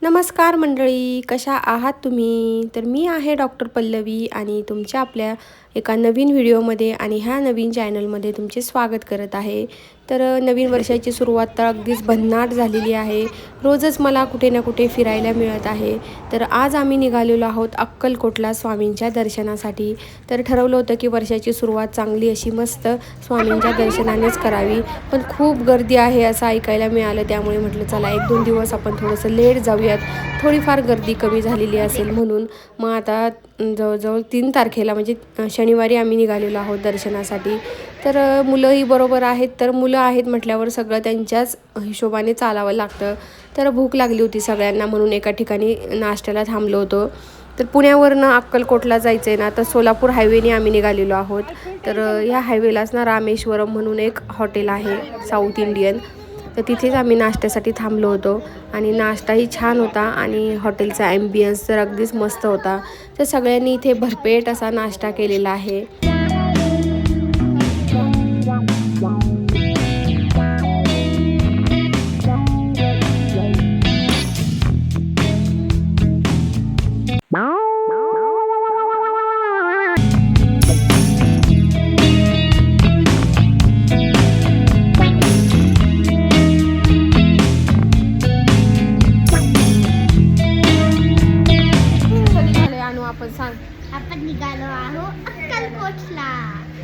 नमस्कार मंडळी, कशा आहात तुम्ही? तर मी आहे डॉक्टर पल्लवी आणि तुमच्या आपल्या एका नवीन व्हिडिओमध्ये आणि ह्या नवीन चॅनलमध्ये तुमचे स्वागत करत आहे. तर नवीन वर्षाची सुरुवात तर अगदीच भन्नाट झालेली आहे. रोजच मला कुठे ना कुठे फिरायला मिळत आहे. तर आज आम्ही निघालेलो आहोत अक्कलकोटला स्वामींच्या दर्शनासाठी. तर ठरवलं होतं की वर्षाची सुरुवात चांगली अशी मस्त स्वामींच्या दर्शनानेच करावी, पण खूप गर्दी आहे असं ऐकायला मिळालं. त्यामुळे म्हटलं चला 1-2 दिवस आपण थोडंसं लेट जाऊयात, थोडीफार गर्दी कमी झालेली असेल म्हणून. मग आता जवळजवळ 3 तारखेला म्हणजे शनिवारी आम्ही निघालेलो आहोत दर्शनासाठी. तर मुलंही बरोबर आहेत. तर मुलं आहेत म्हटल्यावर सगळं त्यांच्याच हिशोबाने चालावं लागतं. तर भूक लागली होती सगळ्यांना म्हणून एका ठिकाणी नाश्त्याला थांबलो होतो. तर पुण्यावरनं अक्कलकोटला जायचं आहे ना, तर सोलापूर हायवेने आम्ही निघालेलो आहोत. तर ह्या हायवेलाच ना रामेश्वरम म्हणून एक हॉटेल आहे साऊथ इंडियन. तर तिथेच आम्ही नाश्त्यासाठी थांबलो होतो आणि नाश्ताही छान होता आणि हॉटेलचा ॲम्बियन्स तर अगदीच मस्त होता. तर सगळ्यांनी इथे भरपेट असा नाश्ता केलेला आहे. आपण निघालो आहोत अक्कलकोटला.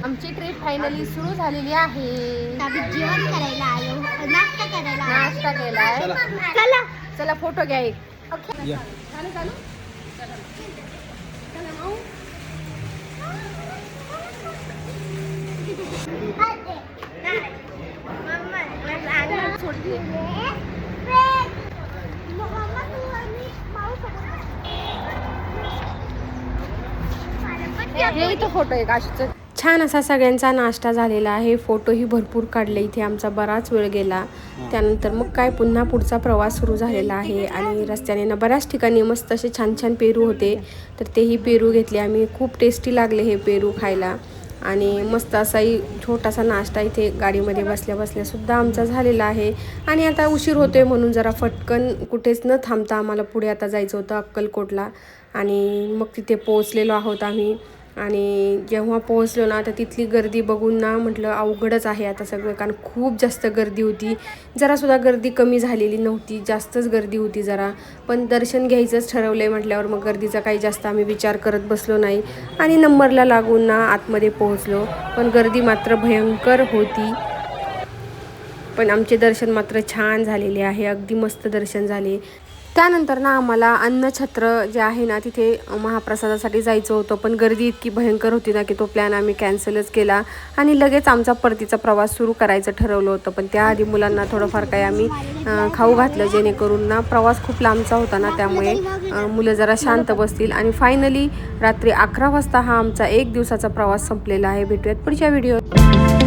आमची ट्रिप फायनली सुरू झालेली आहे. आम्ही जेवण करायला आलो, नाश्ता करायला आलो. नाश्ता केलाय. चला चला फोटो घ्या एक. ओके. चालू हे इथं फोटो आहे काशीचं. छान असा सगळ्यांचा नाश्ता झालेला आहे. फोटोही भरपूर काढले. इथे आमचा बराच वेळ गेला. त्यानंतर मग काय पुन्हा पुढचा प्रवास सुरू झालेला आहे आणि रस्त्याने ना बऱ्याच ठिकाणी मस्त असे छान छान पेरू होते. तर तेही पेरू घेतले आम्ही. खूप टेस्टी लागले हे पेरू खायला आणि मस्त असाही छोटासा नाश्ता इथे गाडीमध्ये बसल्या बसल्या सुद्धा आमचा झालेला आहे. आणि आता उशीर होतोय म्हणून जरा फटकन कुठेच न थांबता आम्हाला पुढे आता जायचं होतं अक्कलकोटला. आणि मग तिथे पोहोचलेलो आहोत आम्ही. आणि जेव्हा पोहोचलो ना तर तिथली गर्दी बघून ना म्हटलं अवघडच आहे आता सगळं, कारण खूप जास्त गर्दी होती. जरासुद्धा गर्दी कमी झालेली नव्हती, जास्तच गर्दी होती जरा. पण दर्शन घ्यायचंच ठरवलं आहे म्हटल्यावर मग गर्दीचा काही जास्त आम्ही विचार करत बसलो नाही आणि नंबरला लागून ना आतमध्ये पोहोचलो. पण गर्दी मात्र भयंकर होती. पण आमचे दर्शन मात्र छान झालेले आहे, अगदी मस्त दर्शन झाले. त्यानंतर ना आम्हाला अन्नछत्र जे आहे ना तिथे महाप्रसादासाठी जायचं होतं, पण गर्दी इतकी भयंकर होती ना की तो प्लॅन आम्ही कॅन्सलच केला आणि लगेच आमचा परतीचा प्रवास सुरू करायचं ठरवलं होतं. पण त्याआधी मुलांना थोडंफार काही आम्ही खाऊ घातलं जेणेकरून ना प्रवास खूप लांबचा होता ना, त्यामुळे मुलं जरा शांत बसतील. आणि फायनली रात्री 11 वाजता हा आमचा 1 दिवसाचा प्रवास संपलेला आहे. भेटूयात पुढच्या व्हिडिओत.